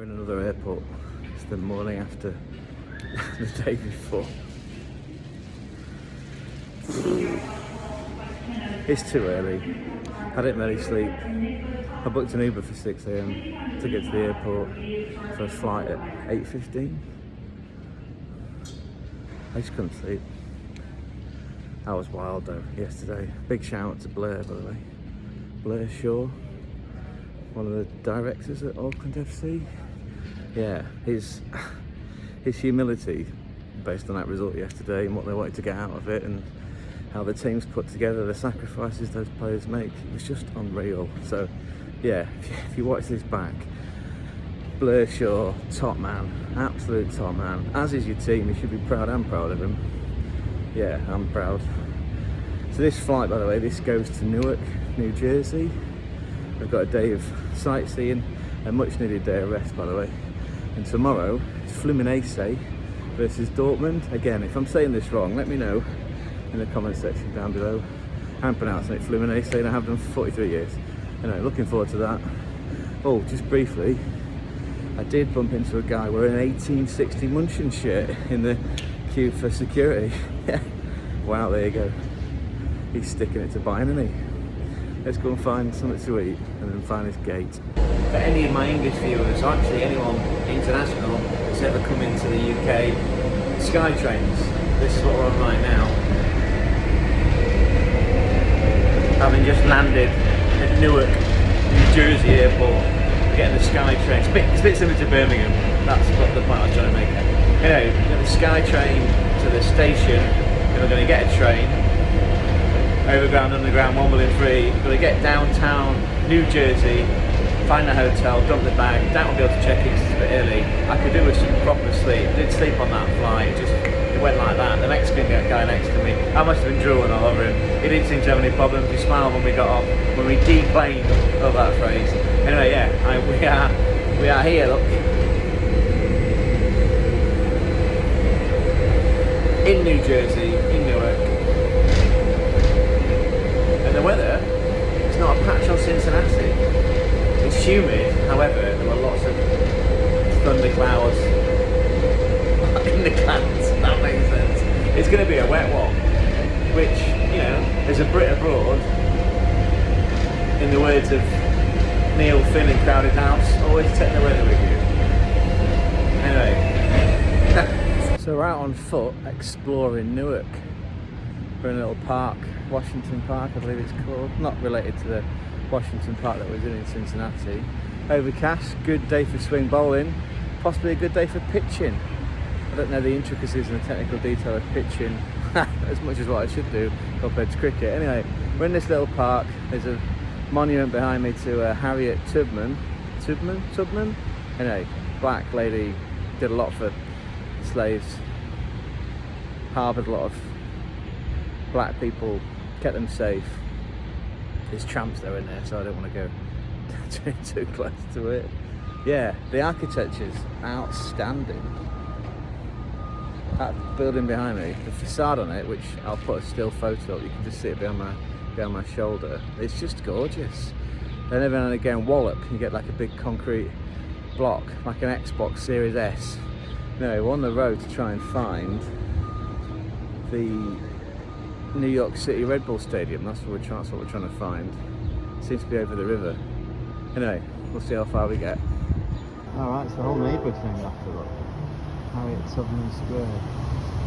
in another airport. It's the morning after the day before. It's too early. I didn't really sleep. I booked an Uber for 6 AM to get to the airport for a flight at 8:15. I just couldn't sleep. That was wild though, yesterday. Big shout out to Blair, by the way. Blair Shaw, one of the directors at Auckland FC. Yeah, his humility based on that result yesterday and what they wanted to get out of it and how the team's put together, the sacrifices those players make, it was just unreal. So yeah, if you watch this back, Blair Shaw, top man, absolute top man. As is your team, you should be proud. I'm proud of him. Yeah, I'm proud. So this flight, by the way, this goes to Newark, New Jersey. We've got a day of sightseeing, a much needed day of rest, by the way. And tomorrow, it's Fluminense versus Dortmund. Again, if I'm saying this wrong, let me know in the comment section down below. I'm pronouncing it Fluminense, and I have done for 43 years. Anyway, looking forward to that. Oh, just briefly, I did bump into a guy wearing an 1860 Munchen shirt in the queue for security. Wow, there you go. He's sticking it to buying, isn't he? Let's go and find something to eat and then find his gate. For any of my English viewers, or actually anyone international that's ever come into the UK, Sky Trains, this is what we're on right now. Having just landed at Newark, New Jersey airport, we're getting the Sky Train. It's a bit similar to Birmingham, that's what the point I was trying to make. Anyway, we've got the Sky Train to the station, and we're going to get a train. Overground, underground, 1 million free. We're going to get downtown New Jersey, find a hotel, dump the bag. Dad won't be able to check in because it's a bit early. I could do with some proper sleep. I did sleep on that flight, it went like that. The Mexican guy next to me, I must have been drooling all over him. He didn't seem to have any problems. He smiled when we got off, when we deplaned, love that phrase. Anyway, yeah, we are here, look. In New Jersey, in Newark. And the weather, it's not a patch on Cincinnati. It's humid, however, there were lots of thunder clouds in the clouds, that makes sense. It's going to be a wet one, which, you know, as a Brit abroad, in the words of Neil Finn in Crowded House, always take the weather with you. Anyway. So we're out on foot exploring Newark. We're in a little park, Washington Park I believe it's called, not related to the Washington Park that we're doing in Cincinnati. Overcast, good day for swing bowling, possibly a good day for pitching. I don't know the intricacies and the technical detail of pitching as much as what I should do compared to cricket. Anyway, we're in this little park. There's a monument behind me to Harriet Tubman. Anyway, black lady, did a lot for slaves, harboured a lot of black people, kept them safe. There's tramps though in there, so I don't want to go too close to it. Yeah, the architecture's outstanding. That building behind me, the facade on it, which I'll put a still photo up, you can just see it behind my shoulder. It's just gorgeous. Then every now and again, wallop, you get like a big concrete block, like an Xbox Series S. No, we're on the road to try and find the New York City Red Bull Stadium. That's what we're trying to find. It seems to be over the river. Anyway, we'll see how far we get. Alright, it's the whole neighbourhood thing after look. Harriet Tubman Square.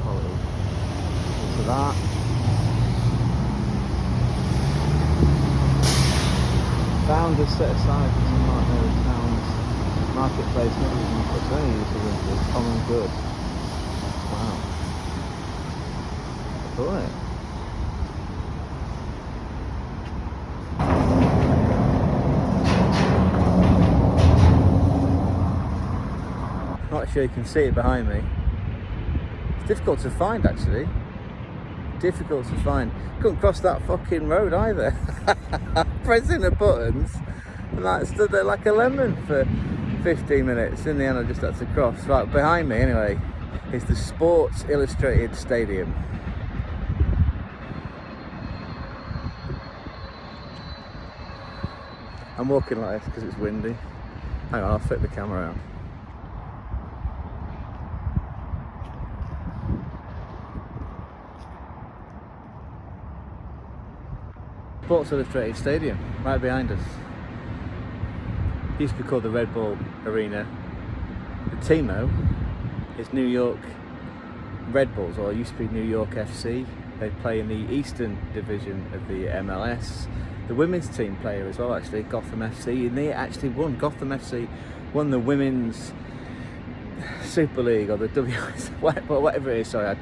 Quality. So that. Found is set aside for some town's marketplace, never even puts any use of it. It's common good. Wow. Cool, isn't it? Not sure you can see it behind me. It's difficult to find actually. Difficult to find. Couldn't cross that fucking road either. Pressing the buttons and that stood there like a lemon for 15 minutes. In the end I just had to cross. Right, behind me anyway is the Sports Illustrated Stadium. I'm walking like this because it's windy. Hang on, I'll flip the camera out. Sports Illustrated Stadium, right behind us. Used to be called the Red Bull Arena. The team though is New York Red Bulls, or it used to be New York FC. They play in the Eastern Division of the MLS. The women's team play here as well, actually, Gotham FC, and they actually won. Gotham FC won the Women's Super League, or the WS, whatever it is. Sorry, I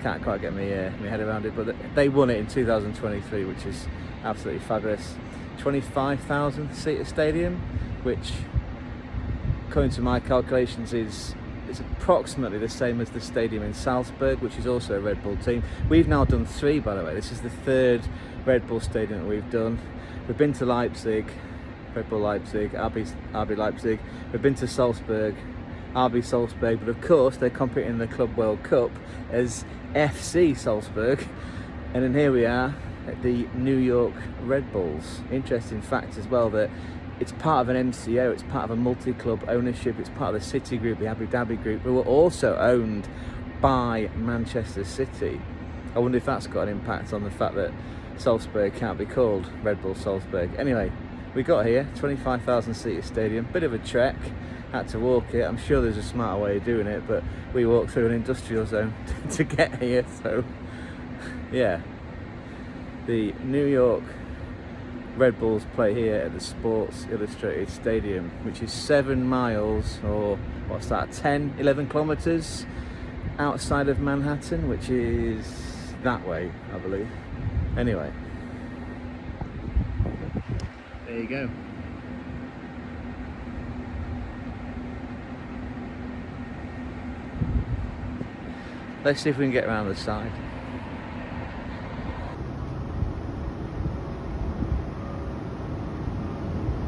can't quite get my head around it, but they won it in 2023, which is absolutely fabulous. 25,000 seater stadium, which, according to my calculations, is approximately the same as the stadium in Salzburg, which is also a Red Bull team. We've now done 3, by the way. This is the 3rd Red Bull stadium that we've done. We've been to Leipzig, Red Bull Leipzig, RB Leipzig. We've been to Salzburg, RB Salzburg, but of course they're competing in the Club World Cup as FC Salzburg. And then here we are at the New York Red Bulls. Interesting fact as well that it's part of an MCO, it's part of a multi-club ownership, it's part of the City Group, the Abu Dhabi Group, who are also owned by Manchester City. I wonder if that's got an impact on the fact that Salzburg can't be called Red Bull Salzburg. Anyway, we got here, 25,000 seater stadium, bit of a trek, had to walk it. I'm sure there's a smarter way of doing it, but we walked through an industrial zone to get here, so yeah. The New York Red Bulls play here at the Sports Illustrated Stadium, which is 7 miles, or what's that, 11 kilometres outside of Manhattan, which is that way, I believe. Anyway, there you go. Let's see if we can get around the side.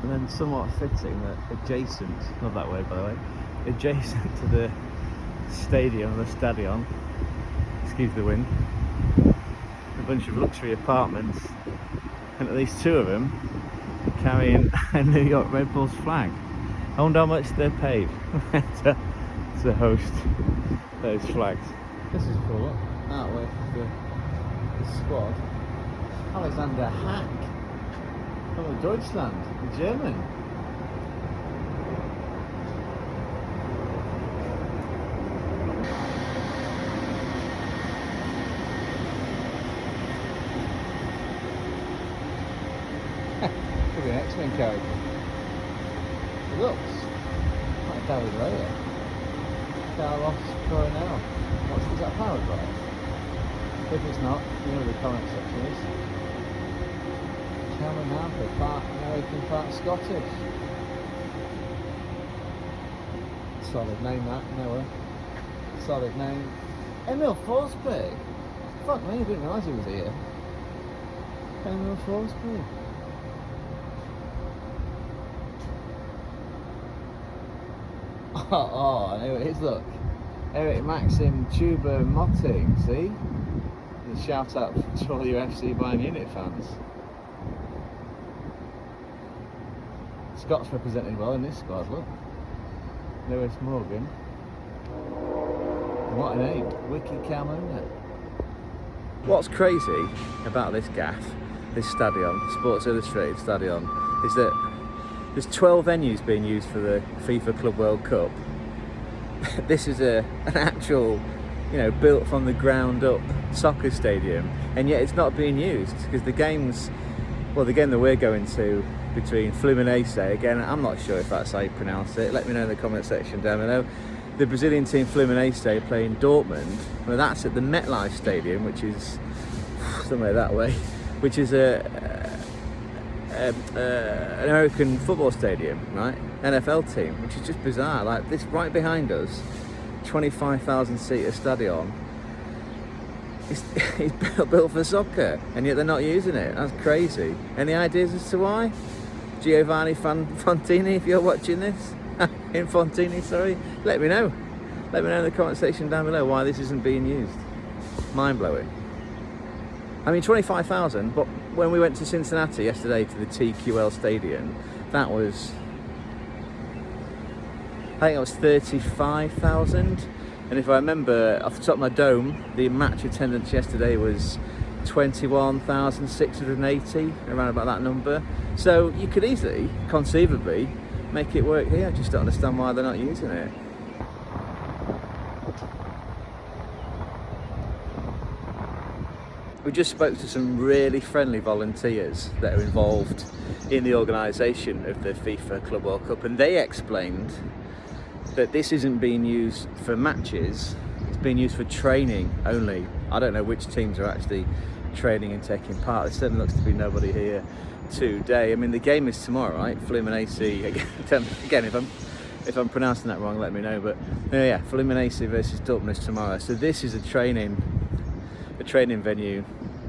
And then somewhat fitting that adjacent, not that way by the way, adjacent to the stadium, the stadion, excuse the wind, a bunch of luxury apartments, and at least 2 of them carrying a New York Red Bulls flag. I wonder how much they're paid to host those flags. This is cool, look. That way, the squad. Alexander Hack from Deutschland, German. Could be an X-Men character. It looks like David Raya. Carlos Coronel. Is that paragraph? If it's not, you know the comment section is. Cameron Harper, part American, part Scottish. Solid name that, Noah. Solid name. Emil Forsberg. Fuck me, I didn't realise he was here. Emil Forsberg. Oh, I know it is, look. Eric Maxim Tuba Motting, see? And shout out to all you FC Bayern Munich fans. Scott's represented well in this squad, look. Lewis Morgan. What a name, Wiki Calmona. What's crazy about this gaff, this stadion, Sports Illustrated Stadion, is that there's 12 venues being used for the FIFA Club World Cup. This is an actual, built from the ground up soccer stadium, and yet it's not being used because the game that we're going to between Fluminense, again, I'm not sure if that's how you pronounce it, let me know in the comment section down below. The Brazilian team Fluminense playing Dortmund, well, that's at the MetLife Stadium, which is somewhere that way, which is an American football stadium, right? NFL team, which is just bizarre. Like this right behind us, 25,000 seater stadion. It's built for soccer, and yet they're not using it. That's crazy. Any ideas as to why? Giovanni Fontini, if you're watching this, Infantini, sorry, let me know. Let me know in the comment section down below why this isn't being used. Mind blowing. I mean, 25,000, but when we went to Cincinnati yesterday to the TQL Stadium, that was, I think it was 35,000. And if I remember off the top of my dome, the match attendance yesterday was 21,680, around about that number. So you could easily, conceivably, make it work here. I just don't understand why they're not using it. We just spoke to some really friendly volunteers that are involved in the organisation of the FIFA Club World Cup, and they explained that this isn't being used for matches, it's being used for training only. I don't know which teams are actually training and taking part. There certainly looks to be nobody here today. I mean, the game is tomorrow, right? Fluminense, again, if I'm pronouncing that wrong, let me know. But yeah, Fluminense versus Dortmund is tomorrow. So this is a training venue.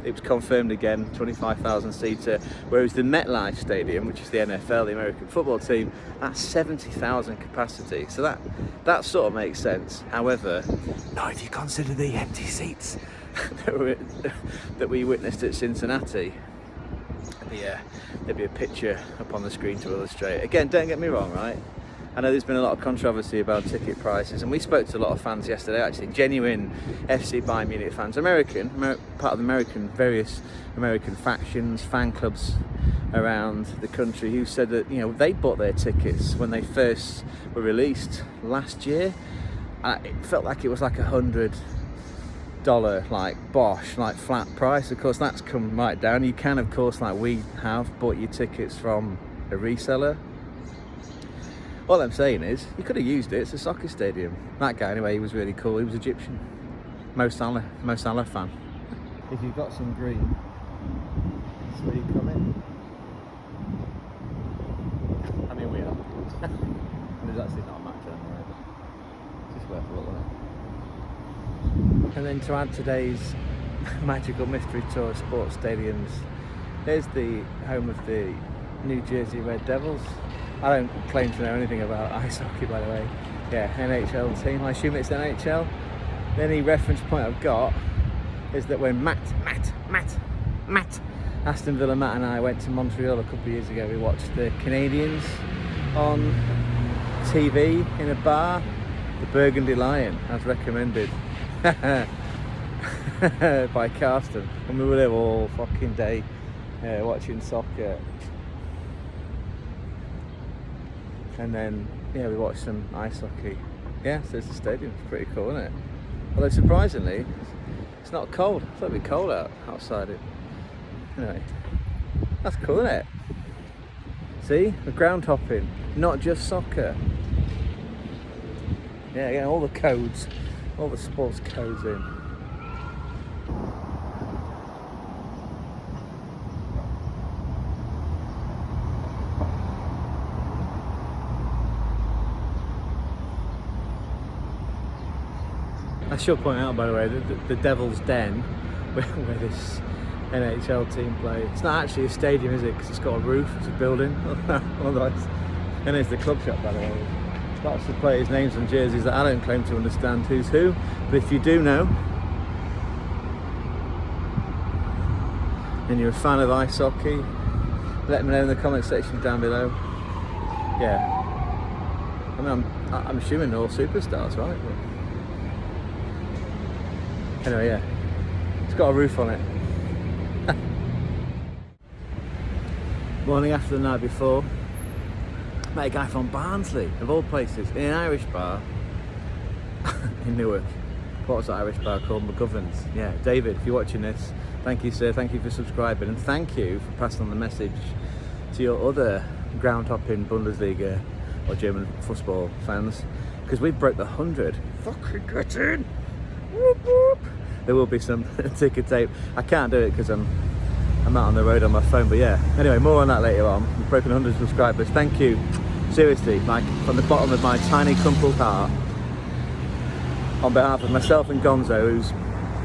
It was confirmed again, 25,000 seater, whereas the MetLife Stadium, which is the NFL, the American football team, that's 70,000 capacity. So that sort of makes sense. However, not if you consider the empty seats that we witnessed at Cincinnati. There'd be a picture up on the screen to illustrate. Again, don't get me wrong, right? I know there's been a lot of controversy about ticket prices, and we spoke to a lot of fans yesterday, actually, genuine FC Bayern Munich fans, part of various American factions, fan clubs around the country, who said that, you know, they bought their tickets when they first were released last year. It felt like it was like $100, like Bosch, like flat price. Of course, that's come right down. You can, of course, like we have, bought your tickets from a reseller. All I'm saying is, you could have used it. It's a soccer stadium. That guy, anyway, he was really cool. He was Egyptian. Mo Salah fan. If you've got some green, that's where you come in. I mean, we are. There's actually not a match anyway, but it's just worth a look, isn't it? And then to add today's magical mystery tour of sports stadiums, here's the home of the New Jersey Red Devils. I don't claim to know anything about ice hockey, by the way. Yeah, NHL team. I assume it's NHL. The only reference point I've got is that when Matt, Aston Villa Matt and I went to Montreal a couple of years ago, we watched the Canadians on TV in a bar, the Burgundy Lion, as recommended by Carsten. And we were there all fucking day watching soccer. And then, yeah, we watched some ice hockey. Yeah, so it's the stadium. It's pretty cool, isn't it? Although surprisingly, it's not cold. It's a little bit cold outside it. Anyway, that's cool, isn't it? See, the ground hopping, not just soccer. Yeah, again, all the codes, all the sports codes in. I should point out, by the way, the Devil's Den, where this NHL team play, it's not actually a stadium, is it? Because it's got a roof, it's a building. Otherwise, and there's the club shop, by the way. Lots of players' names and jerseys that I don't claim to understand who's who, but if you do know, and you're a fan of ice hockey, let me know in the comment section down below. Yeah, I mean, I'm assuming they're all superstars, right? But anyway, yeah, it's got a roof on it. Morning after the night before, met a guy from Barnsley, of all places, in an Irish bar in Newark. What was that Irish bar called? McGovern's. Yeah, David, if you're watching this, thank you, sir. Thank you for subscribing, and thank you for passing on the message to your other groundhopping Bundesliga or German fussball fans, because we broke the 100. Fucking get in! Whoop, whoop. There will be some ticker tape. I can't do it because I'm out on the road on my phone, but yeah. Anyway, more on that later on. We've broken 100 subscribers. Thank you, seriously, Mike, from the bottom of my tiny crumpled heart. On behalf of myself and Gonzo, who's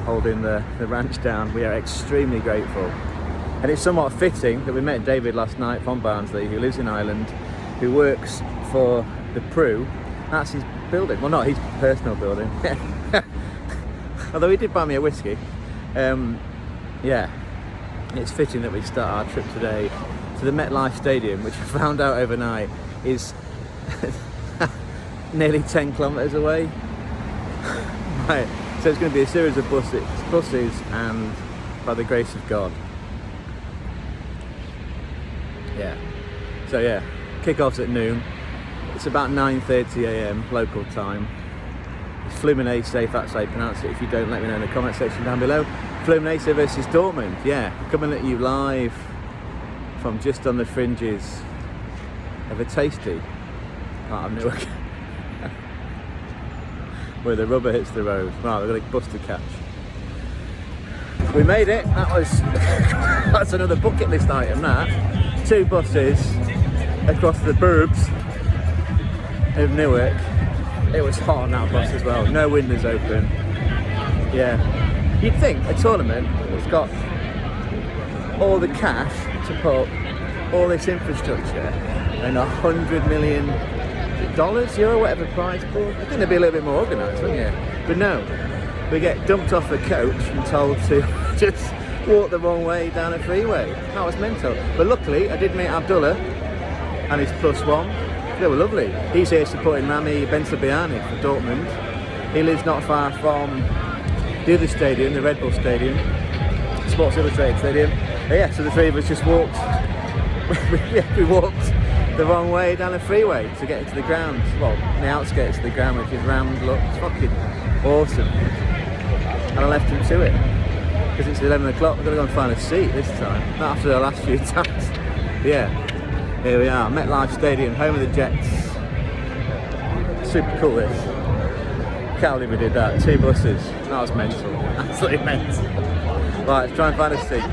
holding the ranch down, we are extremely grateful. And it's somewhat fitting that we met David last night from Barnsley, who lives in Ireland, who works for the Pru. That's his building. Well, not his personal building. Although he did buy me a whiskey. Yeah, it's fitting that we start our trip today to the MetLife Stadium, which I found out overnight is nearly 10 kilometres away. Right, so it's going to be a series of buses and by the grace of God. Yeah. So yeah, kick-off's at noon. It's about 9:30 a.m. local time. It's Fluminense, if that's how you pronounce it. If you don't, let me know in the comment section down below. Fluminense versus Dortmund. Yeah, coming at you live from just on the fringes of a tasty part of Newark, where the rubber hits the road. Right, we've got a bus to catch. We made it. That was that's another bucket list item. That 2 buses across the burbs of Newark. It was hot on that bus as well. No windows open. Yeah, you'd think a tournament that's got all the cash to put all this infrastructure and $100 million, euro, whatever prize pool. I think they'd be a little bit more organised, wouldn't you? But no, we get dumped off a coach and told to just walk the wrong way down a freeway. That was mental. But luckily, I did meet Abdullah and his +1. They were lovely. He's here supporting Rami Bensabiani for Dortmund. He lives not far from the other stadium, the Red Bull Stadium, Sports Illustrated Stadium. But yeah, so the 3 of us just walked. we walked the wrong way down a freeway to get into the ground. Well, the outskirts of the ground, which is rammed. Look, it's fucking awesome. And I left him to it because it's 11 o'clock. We're gonna go and find a seat this time, not after the last few times. Yeah, here we are, MetLife Stadium, home of the Jets. Super cool this. Can't believe we did that. 2 buses. That was mental. Absolutely mental. Right, let's try and find a seat.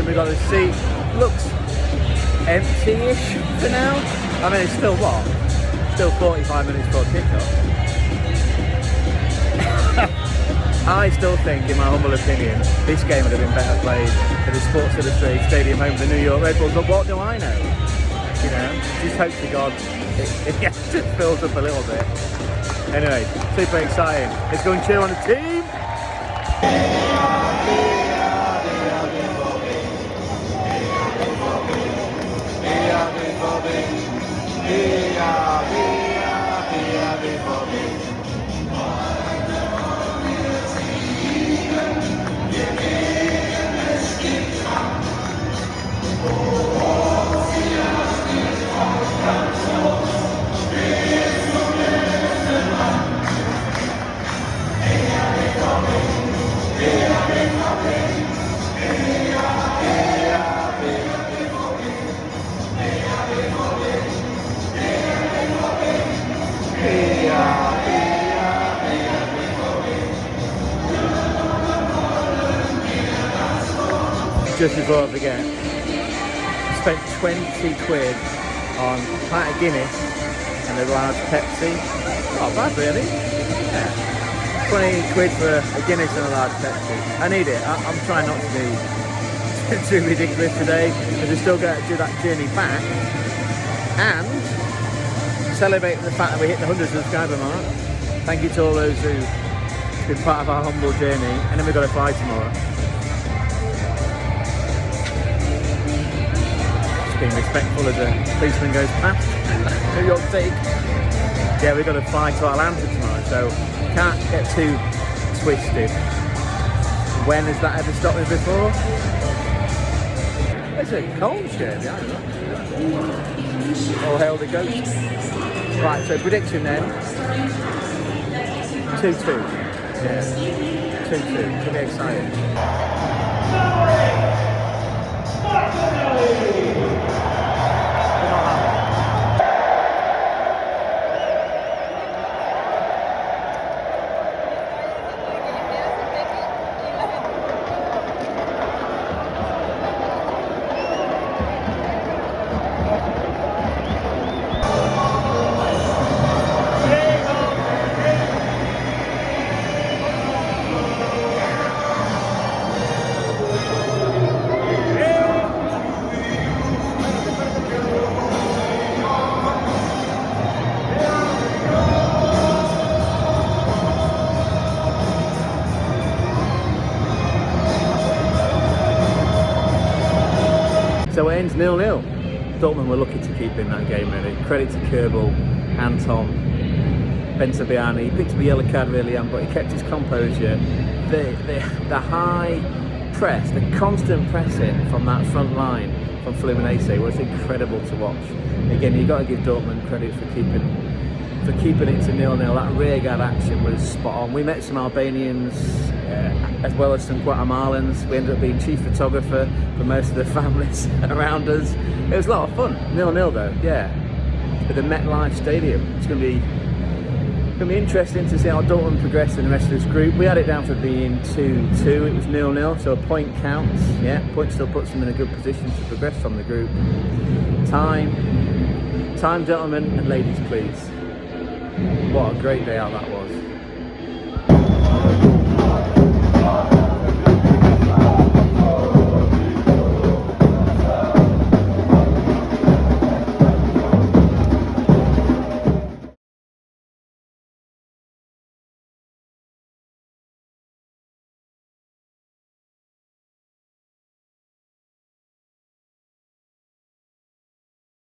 We got a seat. Looks empty-ish for now. I mean, it's still what? Still 45 minutes before kickoff. I still think, in my humble opinion, this game would have been better played at the Sports Illustrated Stadium, home of the New York Red Bulls. But what do I know? You know, just hope to God it just fills up a little bit. Anyway, super exciting. Let's go and cheer on the team. Just before I forget, I spent 20 quid on a pint of Guinness and a large Pepsi. Not bad really. Yeah. 20 quid for a Guinness and a large Pepsi. I need it. I'm trying not to be too ridiculous today because we still got to do that journey back and celebrate the fact that we hit the 100 subscriber mark. Thank you to all those who've been part of our humble journey, and then we've got to fly tomorrow. Being respectful as a policeman goes past New York City. Yeah, we've got to fly to Atlanta tomorrow, so can't get too twisted. When has that ever stopped me before? There's a cold share behind that. All hail the ghost. Right, so prediction then. 2-2. Yeah, 2-2. Could be exciting. 0-0. Dortmund were lucky to keep in that game, really. Credit to Kerbal, Anton, Benzabiani. He picked up a yellow card really young, but he kept his composure. The high press, the constant pressing from that front line from Fluminense was incredible to watch. Again, you've got to give Dortmund credit for keeping it to 0-0. That rearguard action was spot on. We met some Albanians as well as some Guatemalans. We ended up being chief photographer for most of the families around us. It was a lot of fun. 0-0 though, yeah. At the MetLife Stadium. It's going to be interesting to see how Dortmund progress in the rest of this group. We had it down for being 2-2. It was 0-0, so a point counts. Yeah, point still puts them in a good position to progress from the group. Time, gentlemen and ladies, please. What a great day out that was.